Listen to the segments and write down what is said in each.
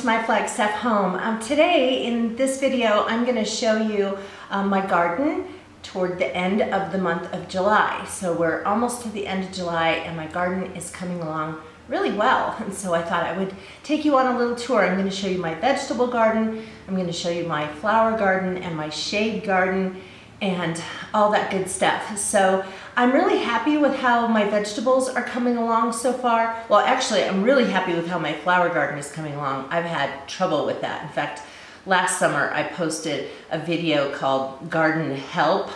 to my Flagstaff home. Today in this video I'm going to show you my garden toward the end of the month of July. So we're almost to the end of July and my garden is coming along really well, and so I thought I would take you on a little tour. I'm going to show you my vegetable garden, I'm going to show you my flower garden and my shade garden and all that good stuff. So I'm really happy with how my vegetables are coming along so far. Well, actually, I'm really happy with how my flower garden is coming along. I've had trouble with that. In fact, last summer I posted a video called Garden Help,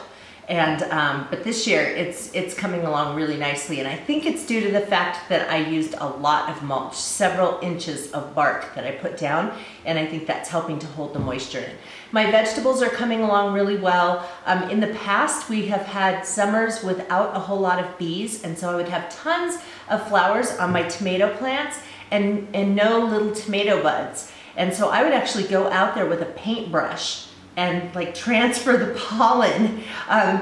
and but this year it's coming along really nicely, and I think it's due to the fact that I used a lot of mulch, several inches of bark that I put down, and I think that's helping to hold the moisture in. My vegetables are coming along really well. In the past, we have had summers without a whole lot of bees, and so I would have tons of flowers on my tomato plants and no little tomato buds. And so I would actually go out there with a paintbrush and like transfer the pollen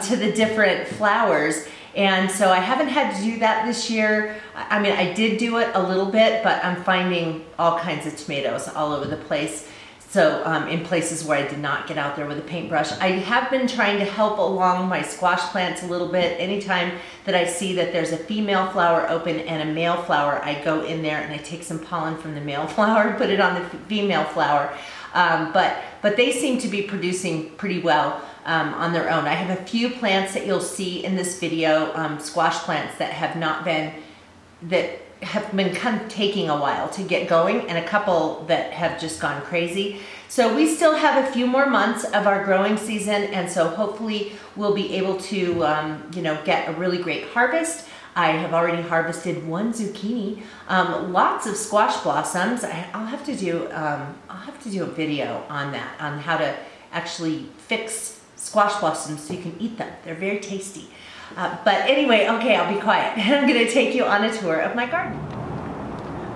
to the different flowers. And so I haven't had to do that this year. I mean, I did do it a little bit, but I'm finding all kinds of tomatoes all over the place. So in places where I did not get out there with a paintbrush. I have been trying to help along my squash plants a little bit. Anytime that I see that there's a female flower open and a male flower, I go in there and I take some pollen from the male flower and put it on the female flower. But they seem to be producing pretty well on their own. I have a few plants that you'll see in this video, squash plants that have been kind of taking a while to get going, and a couple that have just gone crazy. So we still have a few more months of our growing season, and so hopefully we'll be able to get a really great harvest. I have already harvested one zucchini, lots of squash blossoms. I'll have to do a video on that, on how to actually fix squash blossoms so you can eat them. They're very tasty. But anyway, okay, I'll be quiet. I'm going to take you on a tour of my garden.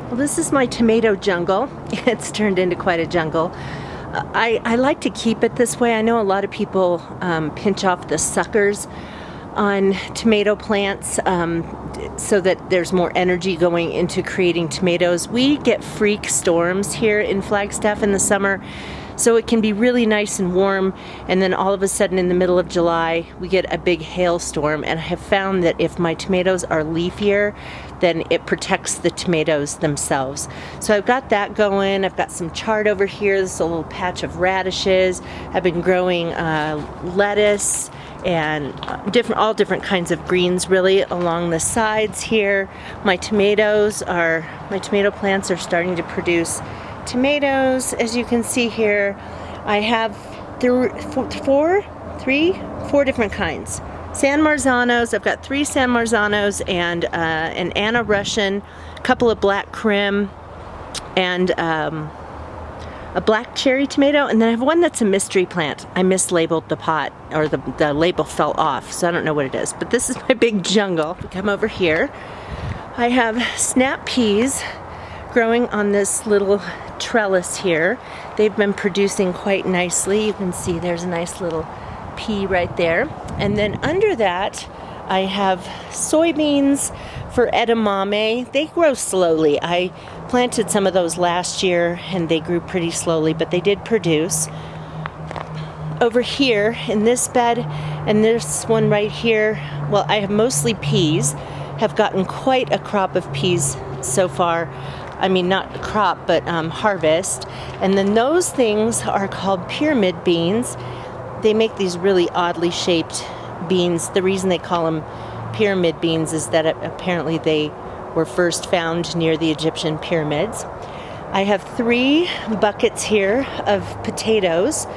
Well, this is my tomato jungle. It's turned into quite a jungle. I like to keep it this way. I know a lot of people pinch off the suckers on tomato plants so that there's more energy going into creating tomatoes. We get freak storms here in Flagstaff in the summer, so it can be really nice and warm, and then all of a sudden in the middle of July we get a big hailstorm, and I have found that if my tomatoes are leafier, then it protects the tomatoes themselves. So I've got that going. I've got some chard over here. This is a little patch of radishes. I've been growing lettuce and all different kinds of greens really along the sides here. My tomato plants are starting to produce tomatoes, as you can see here. I have four different kinds. San Marzanos, I've got 3 San Marzanos and an Anna Russian, a couple of black Krim, and a black cherry tomato, and then I have one that's a mystery plant. I mislabeled the pot, or the label fell off, so I don't know what it is. But this is my big jungle. We come over here. I have snap peas growing on this little trellis here. They've been producing quite nicely. You can see there's a nice little pea right there. And then under that, I have soybeans for edamame. They grow slowly. I planted some of those last year and they grew pretty slowly, but they did produce. Over here in this bed and this one right here, well, I have mostly peas. Have gotten quite a crop of peas so far. I mean, not crop, but harvest. And then those things are called pyramid beans. They make these really oddly shaped beans. The reason they call them pyramid beans is that apparently they were first found near the Egyptian pyramids. I have 3 buckets here of potatoes.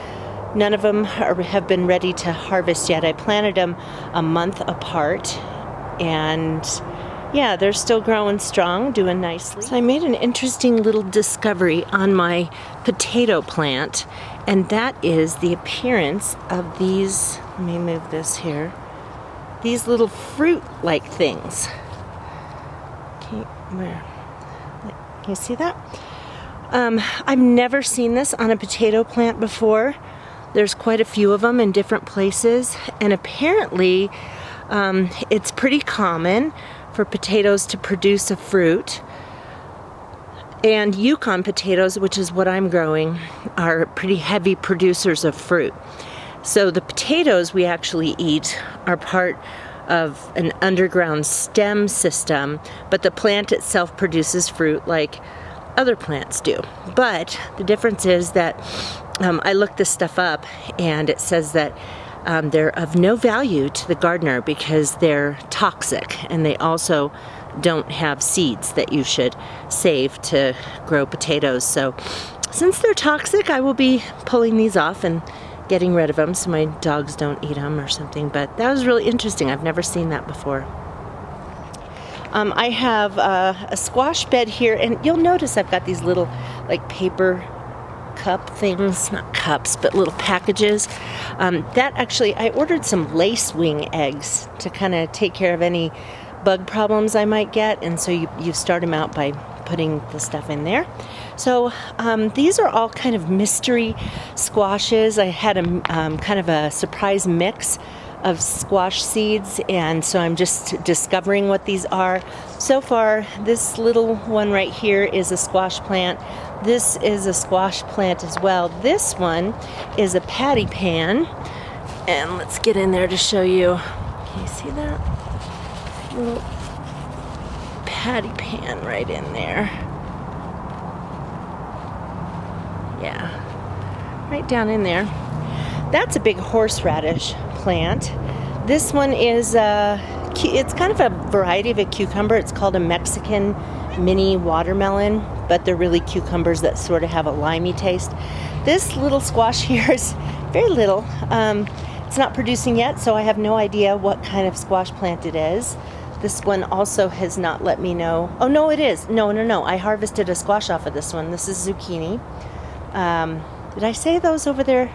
None of them have been ready to harvest yet. I planted them a month apart, and yeah, they're still growing strong, doing nicely. So I made an interesting little discovery on my potato plant, and that is the appearance of these, let me move this here, these little fruit-like things. Can you see that? I've never seen this on a potato plant before. There's quite a few of them in different places, and apparently it's pretty common for potatoes to produce a fruit. And Yukon potatoes, which is what I'm growing, are pretty heavy producers of fruit. So the potatoes we actually eat are part of an underground stem system, but the plant itself produces fruit like other plants do. But the difference is that I looked this stuff up, and it says that they're of no value to the gardener because they're toxic, and they also don't have seeds that you should save to grow potatoes. So since they're toxic, I will be pulling these off and getting rid of them so my dogs don't eat them or something. But that was really interesting. I've never seen that before. I have a squash bed here, and you'll notice I've got these little like paper cup things, not cups, but little packages. That actually, I ordered some lacewing eggs to kind of take care of any bug problems I might get, and so you start them out by putting the stuff in there. So these are all kind of mystery squashes. I had a kind of a surprise mix of squash seeds, and so I'm just discovering what these are. So far, this little one right here is a squash plant. This is a squash plant as well. This one is a patty pan, and let's get in there to show you. Can you see that? Little patty pan right in there. Yeah, right down in there. That's a big horseradish plant. This one is it's kind of a variety of a cucumber. It's called a Mexican mini watermelon, but they're really cucumbers that sort of have a limey taste. This little squash here is very little. It's not producing yet, so I have no idea what kind of squash plant it is. This one also has not let me know. Oh, no, it is. No. I harvested a squash off of this one. This is zucchini. Did I say those over there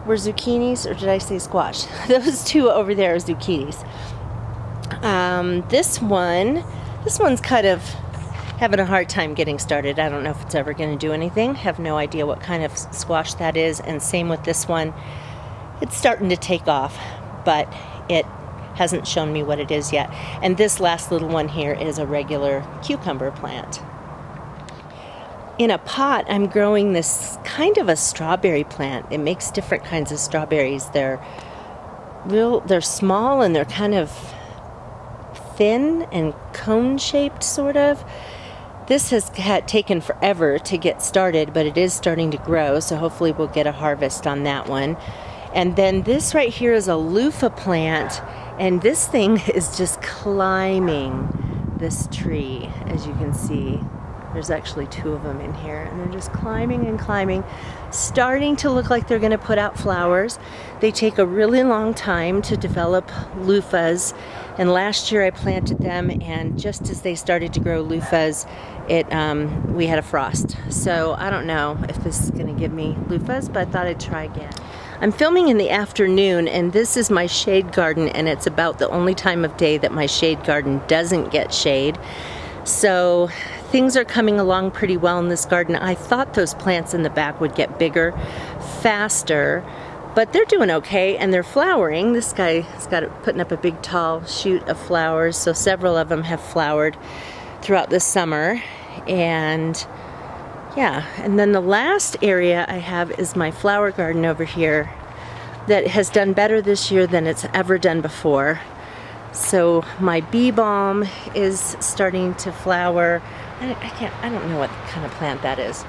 were zucchinis, or did I say squash? Those two over there are zucchinis. This one's kind of having a hard time getting started. I don't know if it's ever going to do anything. Have no idea what kind of squash that is. And same with this one. It's starting to take off, but it hasn't shown me what it is yet. And this last little one here is a regular cucumber plant. In a pot, I'm growing this kind of a strawberry plant. It makes different kinds of strawberries. They're small, and they're kind of thin and cone-shaped, sort of. This has taken forever to get started, but it is starting to grow, so hopefully we'll get a harvest on that one. And then this right here is a loofah plant, and this thing is just climbing this tree, as you can see. There's actually two of them in here, and they're just climbing and climbing, starting to look like they're going to put out flowers. They take a really long time to develop loofahs, and last year I planted them, and just as they started to grow loofahs, we had a frost. So I don't know if this is going to give me loofahs, but I thought I'd try again. I'm filming in the afternoon, and this is my shade garden, and it's about the only time of day that my shade garden doesn't get shade. So things are coming along pretty well in this garden. I thought those plants in the back would get bigger faster, but they're doing okay, and they're flowering. This guy's putting up a big tall shoot of flowers, so several of them have flowered throughout the summer. And yeah, and then the last area I have is my flower garden over here that has done better this year than it's ever done before. So my bee balm is starting to flower. I don't know what kind of plant that is,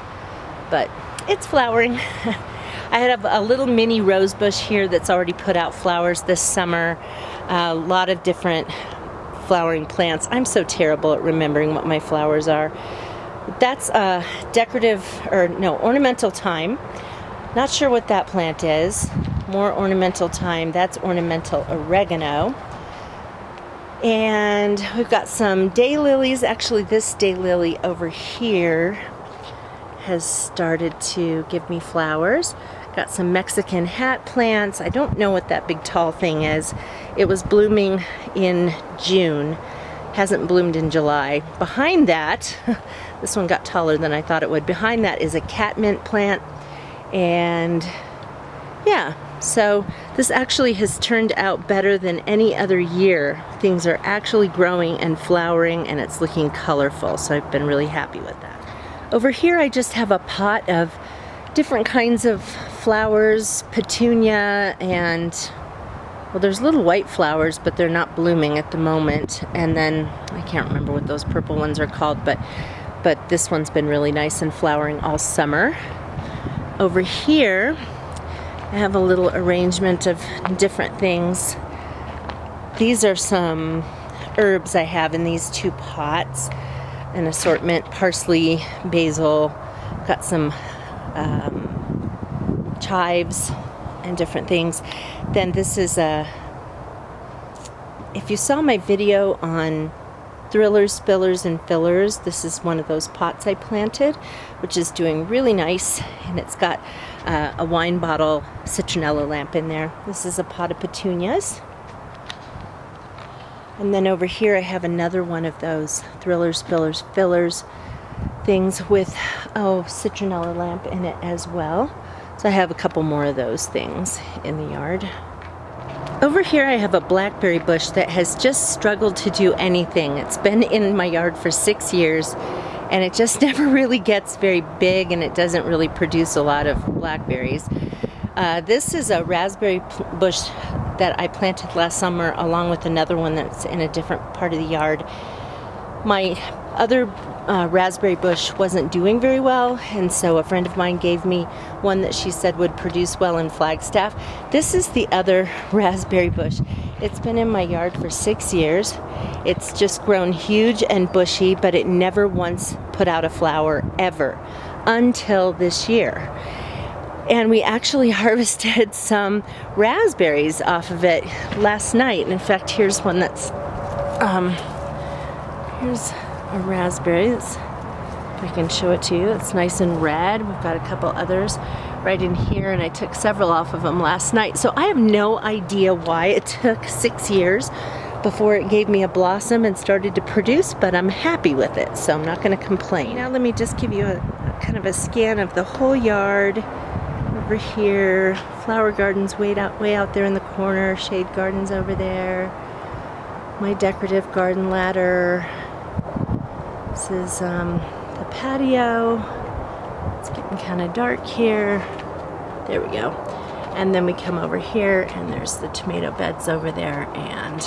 but it's flowering. I have a little mini rose bush here that's already put out flowers this summer. A lot of different flowering plants. I'm so terrible at remembering what my flowers are. That's ornamental thyme. Not sure what that plant is. More ornamental thyme. That's ornamental oregano. And we've got some daylilies. Actually, this daylily over here has started to give me flowers. Got some Mexican hat plants. I don't know what that big tall thing is. It was blooming in June. Hasn't bloomed in July. Behind that, this one got taller than I thought it would. Behind that is a catmint plant. And yeah, So this actually has turned out better than any other year. Things are actually growing and flowering, and it's looking colorful, so I've been really happy with that. Over here I just have a pot of different kinds of flowers, petunia, and well, there's little white flowers, but they're not blooming at the moment. And then I can't remember what those purple ones are called, but this one's been really nice and flowering all summer. Over here I have a little arrangement of different things. These are some herbs I have in these two pots, an assortment: parsley, basil, got some chives and different things. Then this is if you saw my video on thrillers, spillers, and fillers, this is one of those pots I planted, which is doing really nice, and it's got a wine bottle citronella lamp in there. This is a pot of petunias. And then over here I have another one of those thrillers, spillers, fillers things with citronella lamp in it as well. So I have a couple more of those things in the yard. Over here I have a blackberry bush that has just struggled to do anything. It's been in my yard for 6 years, and it just never really gets very big, and it doesn't really produce a lot of blackberries. This is a raspberry bush that I planted last summer, along with another one that's in a different part of the yard. My other raspberry bush wasn't doing very well, and so a friend of mine gave me one that she said would produce well in Flagstaff. This is the other raspberry bush. It's been in my yard for 6 years. It's just grown huge and bushy, but it never once put out a flower ever until this year. And we actually harvested some raspberries off of it last night. And in fact, here's one that's here's a raspberry. If I can show it to you, it's nice and red. We've got a couple others right in here, and I took several off of them last night. So I have no idea why it took 6 years before it gave me a blossom and started to produce, but I'm happy with it, so I'm not going to complain. Now let me just give you a kind of a scan of the whole yard. Over here, flower gardens way out there in the corner, shade gardens over there, my decorative garden ladder. This is the patio. It's getting kind of dark here. There we go. And then we come over here, and there's the tomato beds over there and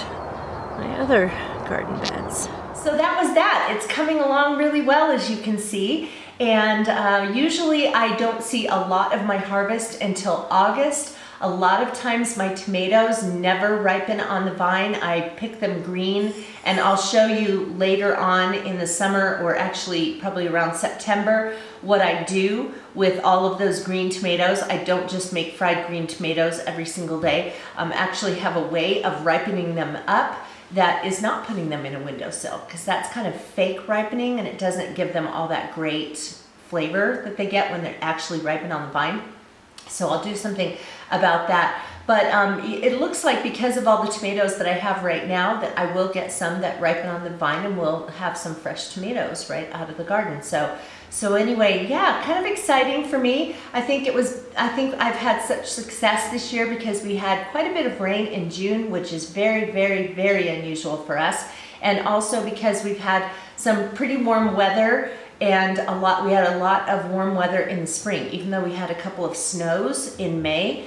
my other garden beds. So that was that. It's coming along really well, as you can see. And usually I don't see a lot of my harvest until August. A lot of times my tomatoes never ripen on the vine. I pick them green, and I'll show you later on in the summer, or actually probably around September, what I do with all of those green tomatoes. I don't just make fried green tomatoes every single day. Actually have a way of ripening them up that is not putting them in a windowsill, because that's kind of fake ripening, and it doesn't give them all that great flavor that they get when they're actually ripened on the vine. So I'll do something about that. But it looks like, because of all the tomatoes that I have right now, that I will get some that ripen on the vine, and we'll have some fresh tomatoes right out of the garden. So anyway, yeah, kind of exciting for me. I think I've had such success this year because we had quite a bit of rain in June, which is very, very, very unusual for us. And also because we've had some pretty warm weather, and we had a lot of warm weather in the spring. Even though we had a couple of snows in May,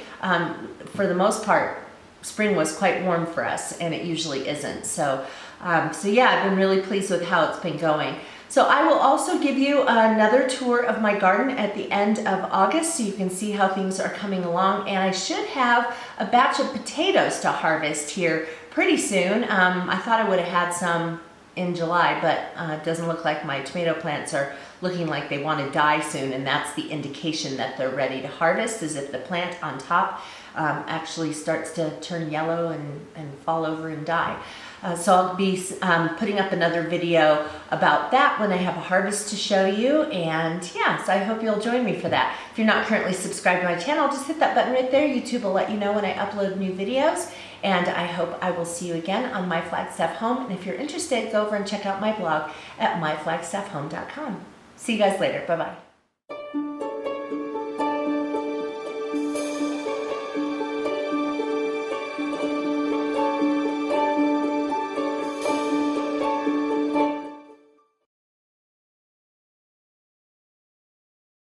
for the most part, spring was quite warm for us, and it usually isn't. So yeah, I've been really pleased with how it's been going. So I will also give you another tour of my garden at the end of August, so you can see how things are coming along. And I should have a batch of potatoes to harvest here pretty soon. I thought I would have had some in July, but it doesn't look like my tomato plants are looking like they want to die soon, and that's the indication that they're ready to harvest, is if the plant on top actually starts to turn yellow and fall over and die. So I'll be putting up another video about that when I have a harvest to show you, and yeah, so I hope you'll join me for that. If you're not currently subscribed to my channel, just hit that button right there. YouTube will let you know when I upload new videos, and I hope I will see you again on My Flagstaff Home. And if you're interested, go over and check out my blog at myflagstaffhome.com. See you guys later. Bye-bye.